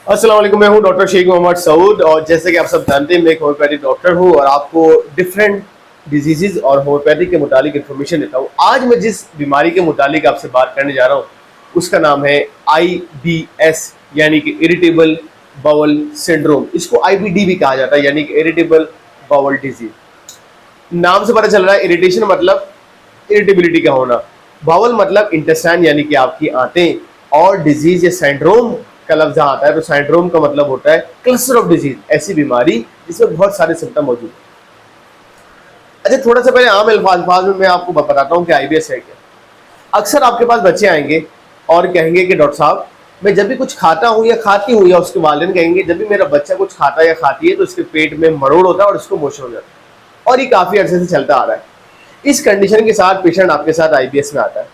अस्सलाम वालेकुम, मैं हूं डॉक्टर शेख मोहम्मद सऊद और जैसे कि आप सब जानते हैं मैं एक होम्योपैथिक डॉक्टर हूं और आपको डिफरेंट डिजीजेज और होम्योपैथिक के मुतालिक इन्फॉर्मेशन देता हूं। आज मैं जिस बीमारी के मुतालिक आपसे बात करने जा रहा हूं उसका नाम है IBS यानी कि इरिटेबल बाउल सिंड्रोम। इसको IBD भी कहा जाता है यानी कि इरिटेबल बाउल डिजीज। नाम से पता चल रहा है इरिटेशन मतलब इरिटेबिलिटी का होना, बाउल मतलब इंटेस्टाइन यानी कि आपकी आंतें, और डिजीज या सिंड्रोम का लफ्ज आता है तो सिंड्रोम का मतलब होता है क्लस्टर ऑफ डिजीज, ऐसी बीमारी जिसमें बहुत सारे सिम्टम मौजूद हैं। अच्छा, थोड़ा सा पहले आम अल्फाज में मैं आपको बताता हूँ कि IBS है क्या। अक्सर आपके पास बच्चे आएंगे और कहेंगे कि डॉक्टर साहब मैं जब भी कुछ खाता हूँ या खाती हूँ, या उसके वालिदैन कहेंगे जब भी मेरा बच्चा कुछ खाता या खाती है तो उसके पेट में मरोड़ होता है और उसको मोशन हो जाता है, और ये काफ़ी अर्से से चलता आ रहा है। इस कंडीशन के साथ पेशेंट आपके साथ IBS में आता है।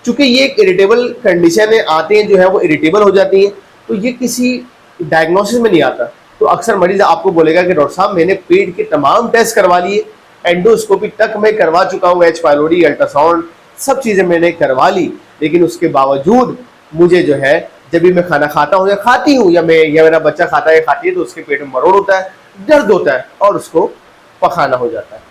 चूंकि ये एक इरिटेबल कंडीशन है, आंतें जो है वो इरिटेबल हो जाती हैं, तो ये किसी डायग्नोसिस में नहीं आता। तो अक्सर मरीज आपको बोलेगा कि डॉक्टर साहब मैंने पेट के तमाम टेस्ट करवा लिए, एंडोस्कोपी तक मैं करवा चुका हूँ, H पाइलोरी, अल्ट्रासाउंड, सब चीज़ें मैंने करवा ली, लेकिन उसके बावजूद मुझे जो है जब भी मैं खाना खाता हूँ या खाती हूँ या मेरा बच्चा खाता है या खाती है तो उसके पेट में मरोड़ होता है, दर्द होता है और उसको पखाना हो जाता है।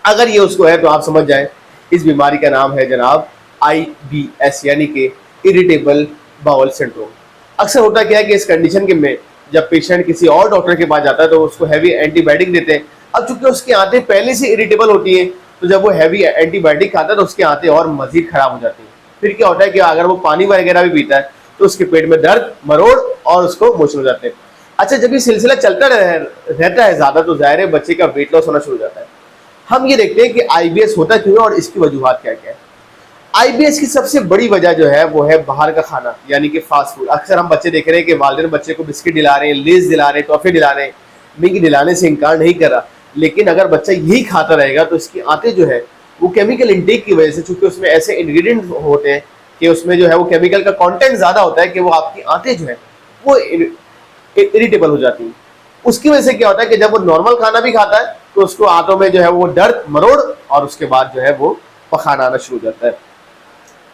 अगर ये उसको है तो आप समझ जाएं इस बीमारी का नाम है जनाब IBS यानी कि इरिटेबल बाउल सिंड्रोम। अक्सर होता क्या है कि इस कंडीशन के में जब पेशेंट किसी और डॉक्टर के पास जाता है तो उसको हैवी एंटीबायोटिक देते हैं। अब चूंकि उसकी आंतें पहले से इरिटेबल होती हैं तो जब वो हैवी एंटीबायोटिक खाता है तो उसकी आंतें और मजीद खराब हो जाती हैं। फिर क्या होता है कि अगर वो पानी वगैरह भी पीता है तो उसके पेट में दर्द, मरोड़ और उसको मोशन हो जाते हैं। अच्छा, जब ये सिलसिला चलता रहता है ज़्यादा तो ज़ाहिर है बच्चे का वेट लॉस होना शुरू हो जाता है। हम ये देखते हैं कि IBS होता क्यों है और इसकी वजूहात क्या क्या है। IBS की सबसे बड़ी वजह जो है वो है बाहर का खाना यानी कि फास्ट फूड। अक्सर हम बच्चे देख रहे हैं कि वालिदैन बच्चे को बिस्किट दिला रहे हैं, लेज दिला रहे हैं, टॉफी दिला रहे हैं। मैगी दिलाने से इनकार नहीं कर रहा, लेकिन अगर बच्चा यही खाता रहेगा तो इसकी आंतें जो है वो केमिकल इंटेक की वजह से, चूंकि उसमें ऐसे इंग्रेडिएंट होते हैं कि उसमें जो है वो केमिकल का कंटेंट ज़्यादा होता है कि वो आपकी आंतें जो है वो इरिटेबल हो जाती हैं। उसकी वजह से क्या होता है कि जब वो नॉर्मल खाना भी खाता है तो उसको आंतों में जो है वो दर्द, मरोड़ और उसके बाद जो है वो पखाना आना शुरू हो जाता है।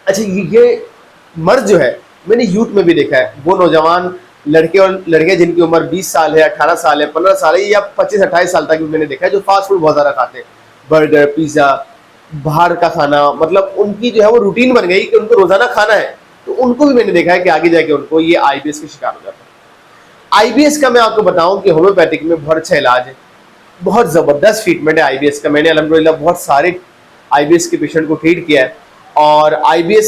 अच्छा, ये मर्ज जो है मैंने यूथ में भी देखा है, वो नौजवान लड़के और लड़के जिनकी उम्र 20 साल है, 18 साल है, 15 साल है या 25-28 साल तक भी मैंने देखा है, जो फास्ट फूड बहुत ज़्यादा खाते हैं, बर्गर, पिज़्ज़ा, बाहर का खाना, मतलब उनकी जो है वो रूटीन बन गई कि उनको रोज़ाना खाना है। तो उनको भी मैंने देखा है कि आगे जाके उनको ये IBS के शिकार हो जाता है। IBS का मैं आपको बताऊं कि होम्योपैथिक में बहुत अच्छा इलाज है, बहुत ज़बरदस्त ट्रीटमेंट है IBS का। मैंने अल्हम्दुलिल्लाह बहुत सारे IBS के पेशेंट को ट्रीट किया है। और IBS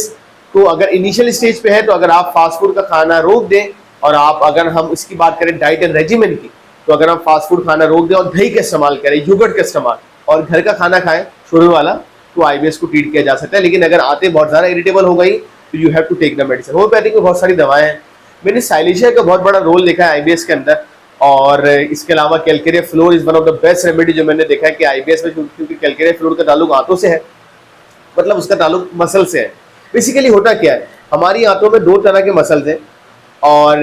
को अगर इनिशियल स्टेज पे है तो अगर आप फास्ट फूड का खाना रोक दें, और आप अगर हम इसकी बात करें डाइट एंड रेजिमेंट की, तो अगर हम फास्ट फूड खाना रोक दें और दही का इस्तेमाल करें, योगर्ट का इस्तेमाल, और घर का खाना खाएं शोरबे वाला, तो IBS को ट्रीट किया जा सकता है। लेकिन अगर आंतें बहुत ज़्यादा इरिटेबल हो गई तो you have to take the medicine. Homeopathic में बहुत सारी दवाएं हैं। मैंने साइलेशिया का बहुत बड़ा रोल देखा है IBS के अंदर, और इसके अलावा Calcarea floor is one of the best remedy जो मैंने देखा है कि IBS में, क्योंकि कैलकेरिया फ्लोर का ताल्लुक आंतों से है, मतलब उसका ताल्लुक मसल से है। बेसिकली होता क्या है, हमारी आंतों में दो तरह के मसल्स हैं और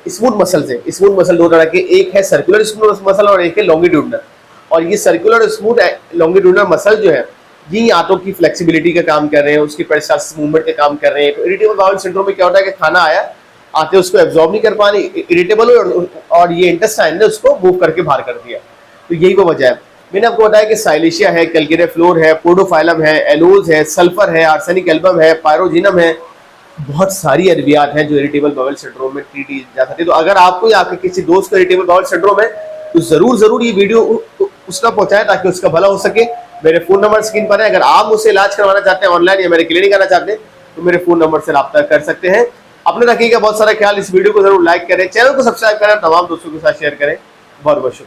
स्मूथ मसल्स हैं। स्मूथ मसल दो तरह के, एक है सर्कुलर स्मूथ मसल और एक है लॉन्गिट्यूडनल। और ये सर्कुलर स्मूथ लॉन्गिट्यूडनल मसल जो है ये आंतों की फ्लेक्सिबिलिटी का काम कर रहे हैं, उसकी पेरिस्टाल्सिस मूवमेंट का काम कर रहे हैं। तो इरिटेबल बाउल सिंड्रोम में क्या होता है कि खाना आया, आंतें उसको एब्जॉर्ब नहीं कर पा रही, इरिटेबल हो, और ये इंटेस्टाइन ने उसको मूव करके बाहर कर दिया। तो यही वो वजह है। मैंने आपको बताया कि साइलेशिया है, कैलकेरिया फ्लोर है, पोडोफाइलम है, एलोज है, सल्फर है, आर्सेनिक एल्बम है, पायरोजिनम है, बहुत सारी अद्वियात हैं जो इरिटेबल बाउल सिंड्रोम में ट्रीट की जा सकती है। तो अगर आपको या आपके किसी दोस्त को इरिटेबल बाउल सिंड्रोम है तो जरूर ये वीडियो उसका पहुंचाएं ताकि उसका भला हो सके। मेरे फोन नंबर स्क्रीन पर है, अगर आप मुझसे इलाज करवाना चाहते हैं ऑनलाइन या मेरे क्लिनिक आना चाहते हैं तो मेरे फोन नंबर से रब्ता कर सकते हैं। अपने रखिएगा बहुत सारा ख्याल। इस वीडियो को जरूर लाइक करें, चैनल को सब्सक्राइब करें, तमाम दोस्तों के साथ शेयर करें। बहुत बहुत शुक्रिया।